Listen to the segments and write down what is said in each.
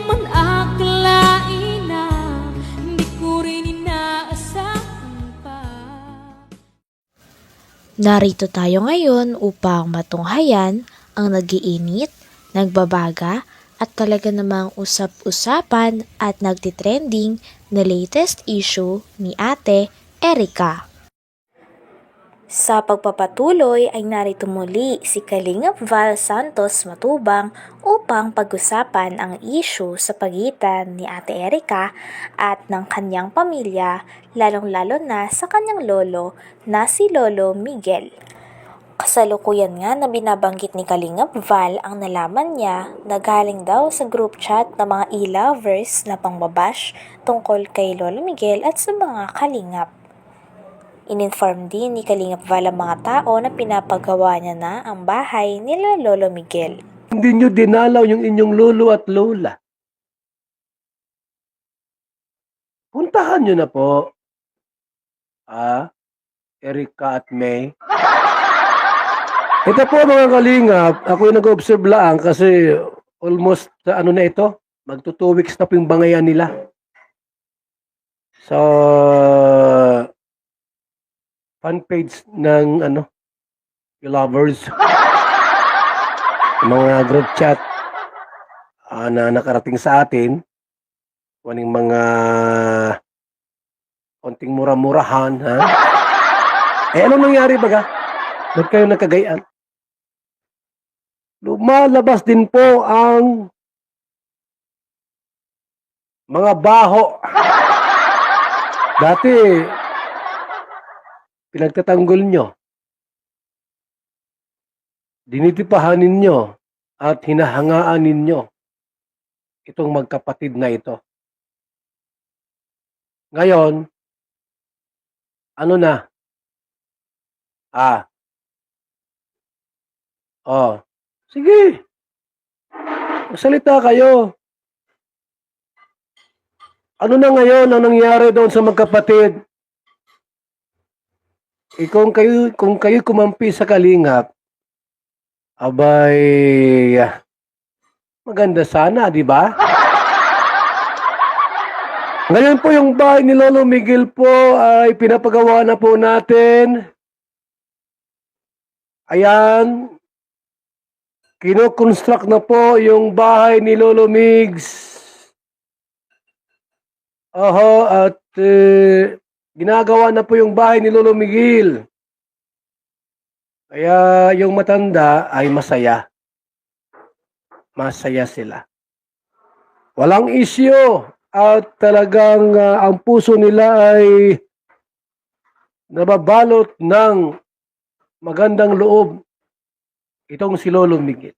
man akalain na hindi ko rin inaasahan pa. Narito tayo ngayon upang matunghayan ang nagiinit, nagbabaga at talaga namang usap-usapan at nagtitrending na latest issue ni Ate Erica. Sa pagpapatuloy ay narito muli si Kalingap Val Santos Matubang upang pag-usapan ang issue sa pagitan ni Ate Erica at ng kanyang pamilya, lalong-lalo na sa kanyang lolo na si Lolo Miguel. Kasalukuyan nga na binabanggit ni Kalingap Val ang nalaman niya na galing daw sa group chat ng mga e-lovers na pangbabash tungkol kay Lolo Miguel at sa mga kalingap. Ininform din ni Kalingap Val ang mga tao na pinapagawa niya na ang bahay nila Lolo Miguel. Hindi nyo dinalaw yung inyong lolo at lola. Puntahan nyo na po. Erica at May. Ito po mga kalingap, ako yung nag-observe lang kasi almost ano na ito, magto 2 weeks na po yung bangayan nila. So, fan page ng lovers. Mga group chat na nakarating sa atin. Kuning mga konting mura-murahan, ha? Anong nangyari baga? Ba't kayo nagkagayaan? Lumalabas din po ang mga baho. Dati, pinagtatanggol nyo, dinitipahanin nyo, at hinahangaan ninyo itong magkapatid na ito. Ngayon, ano na? Sige. Magsalita kayo. Ano na ngayon ang nangyari doon sa magkapatid? Kung kayo kumampi sa kalingap, abay, maganda sana, di ba? Ngayon po yung bahay ni Lolo Miguel po ay pinapagawa na po natin. Ayan, kino-construct na po yung bahay ni Lolo Migs. At ginagawa na po yung bahay ni Lolo Miguel. Kaya yung matanda ay masaya. Masaya sila. Walang isyo at talagang ang puso nila ay nababalot ng magandang loob itong si Lolo Miguel.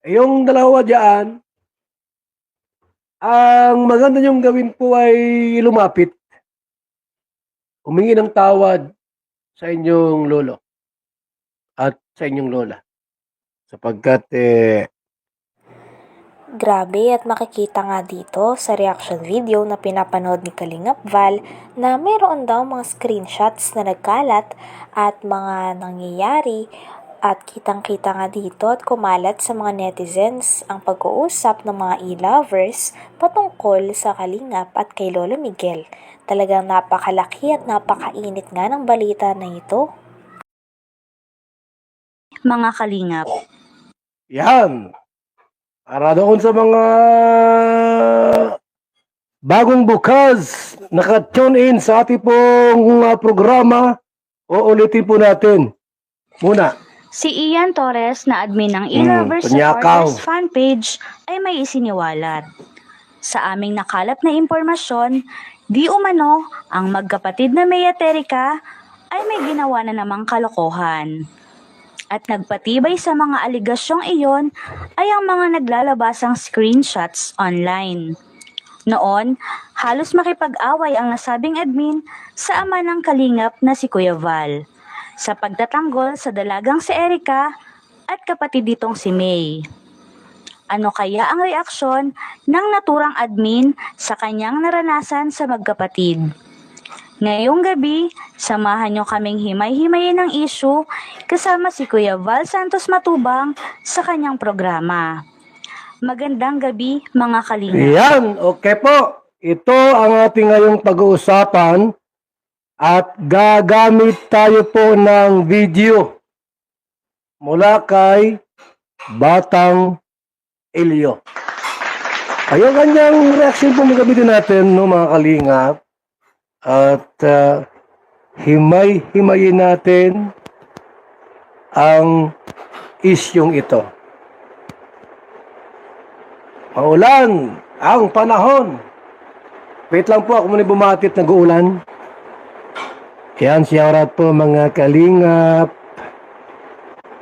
Yung dalawa dyan, ang maganda niyong gawin po ay lumapit. Humingi ng tawad sa inyong lolo at sa inyong lola. Sapagkat Grabe at makikita nga dito sa reaction video na pinapanood ni Kalingap Val na mayroon daw mga screenshots na nagkalat at mga nangyayari at kitang-kita nga dito at kumalat sa mga netizens ang pag-uusap ng mga e-lovers patungkol sa Kalingap at kay Lolo Miguel. Talagang napakalaki at napakainit nga ng balita na ito. Mga kalingap, yan. Para doon sa mga bagong bukas, naka-tune in sa ating pong programa, uulitin po natin. Muna. si Ian Torres na admin ng e-lovers Kunyakaw. supporters fanpage ay may isiniwalat. Sa aming nakalap na impormasyon, di umano ang magkapatid na May at Erica ay may ginawa na namang kalokohan. At nagpatibay sa mga aligasyong iyon ay ang mga naglalabasang screenshots online. Noon, halos makipag-away ang nasabing admin sa ama ng kalingap na si Kuya Val sa pagtatanggol sa dalagang si Erica at kapatid nitong si May. Ano kaya ang reaksyon ng naturang admin sa kanyang naranasan sa magkapatid? Ngayong gabi, samahan nyo kaming himay-himayin ng issue kasama si Kuya Val Santos Matubang sa kanyang programa. Magandang gabi, mga kalinga. Yan, okay po. Ito ang ating ngayong pag-uusapan at gagamit tayo po ng video mula kay Batang Elio. Ayun kanyang reaction po magamitin natin, no, mga kalingap. At himay-himayin natin ang isyong ito. Maulan ang panahon. Wait lang po, ako muna bumatit, nag-uulan. Yan, shoutout po mga kalingap.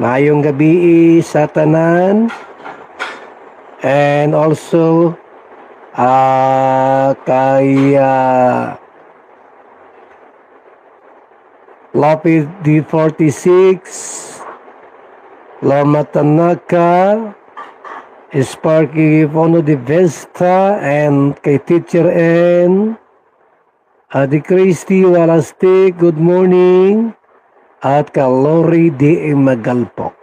Mayong gabi sa tanan. And also, kay Lapid D46, Lama Tanaka, Sparky Fono de Vesta, and kay Teacher N, Adi Christy Walastik, good morning, at kay Lori D. Magalpok.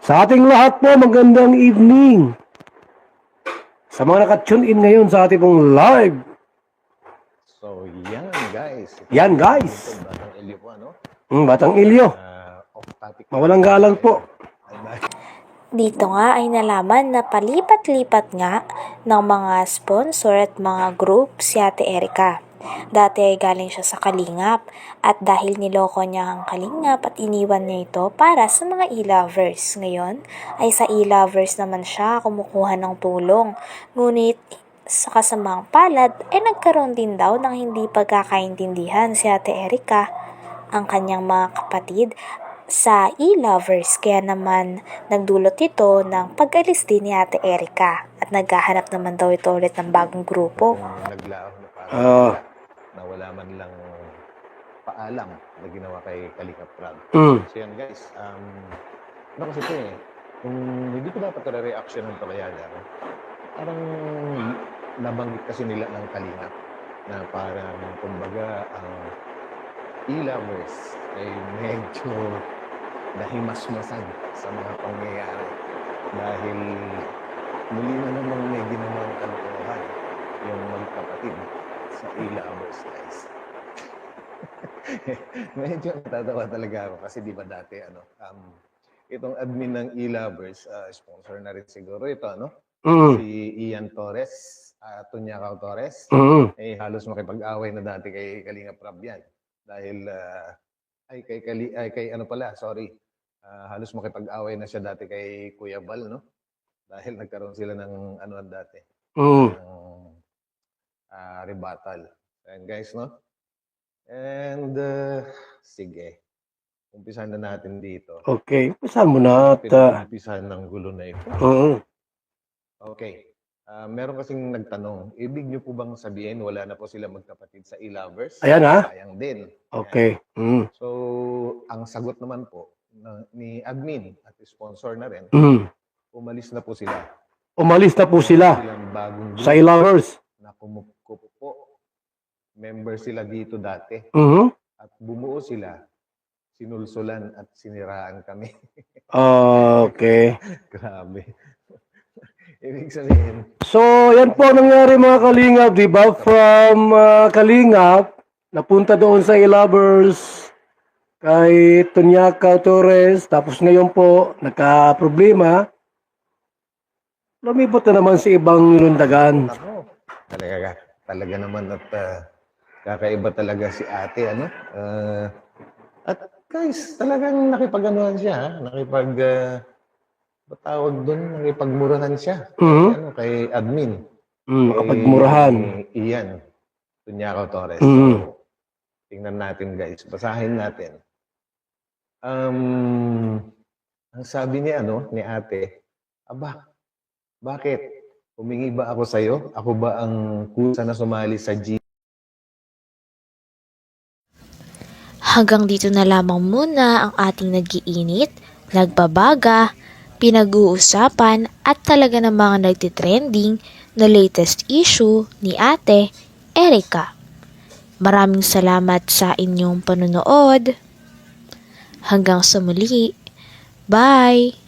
Sa ating lahat po, magandang evening. Sa mga naka-tune in ngayon sa ating pong live. So, yan guys. Yan, guys. Batang Elio po, ano? Batang Ilyo. Off topic. Mawalang galang po. Dito nga ay nalaman na palipat-lipat nga ng mga sponsor at mga group si Ate Erica. Dati ay galing siya sa Kalingap at dahil niloko niya ang Kalingap at iniwan niya ito para sa mga e-lovers. Ngayon ay sa e-lovers naman siya kumukuha ng tulong. Ngunit sa kasamang palad ay nagkaroon din daw ng hindi pagkakaintindihan si Ate Erica, ang kanyang mga kapatid, sa e-lovers, kaya naman nagdulot ito ng pag-alis din ni Ate Erica at naghahanap naman daw ito ulit ng bagong grupo. Kung naglaon na parang na wala man lang paalam na ginawa kay Kalingap Rab. So yan guys, ano kasi ito kung hindi ko dapat re-reaction ng Tolayada, parang nabanggit kasi nila ng Kalingap na parang kumbaga ang e-lovers ay medyo nahimasmasan sa mga pangyayari dahil muli na namang may ginawang kalokohan yung magkapatid sa e-lovers guys. Medyo natatawa talaga ako kasi di ba dati itong admin ng e-lovers, sponsor na rin siguro ito, si Ian Torres, Tunyakaw Torres, halos makipag-away na dati kay Kalingap Rab yan. Dahil, halos makipag-away na siya dati kay Kuya Bal, no? Dahil nagkaroon sila ng anuan dati. Rebuttal. And guys, no? And, sige. Umpisahan na natin dito. Okay, umpisahan mo na. Umpisahan ng gulo na ito. Okay. Meron kasing nagtanong, ibig niyo po bang sabihin wala na po sila magkapatid sa e-lovers? Ayan Sayang din. Okay. So, ang sagot naman po ni admin at sponsor na rin, umalis na po sila. Umalis na po sila Silang bagong sa e-lovers. na kumukup po. Member sila dito dati. At bumuo sila. Sinulsulan at siniraan kami. Okay. Grabe. Ibig sabihin, So, yan po ang nangyari mga Kalingap, di ba? From Kalingap, napunta doon sa e-lovers kay Tunyakaw Torres, tapos ngayon po, nagka-problema, lumipot na naman sa ibang lundagan. ako, talaga naman at kakaiba talaga si ate, at guys, talagang nakipag-anuhan siya, patawag doon, nakipagmurahan siya. Kay admin. Kapagmurahan. Iyan. Tunyakaw Torres. So, tingnan natin guys. Basahin natin. Ang sabi ni ate, aba, bakit? Humingi ba ako sa'yo? Ako ba ang kusa na sumali sa G? Hanggang dito na lamang muna ang ating nag-iinit, nagbabaga, pinag-uusapan at talaga namang nagtitrending na latest issue ni Ate Erica. Maraming salamat sa inyong panonood. Hanggang sa muli. Bye!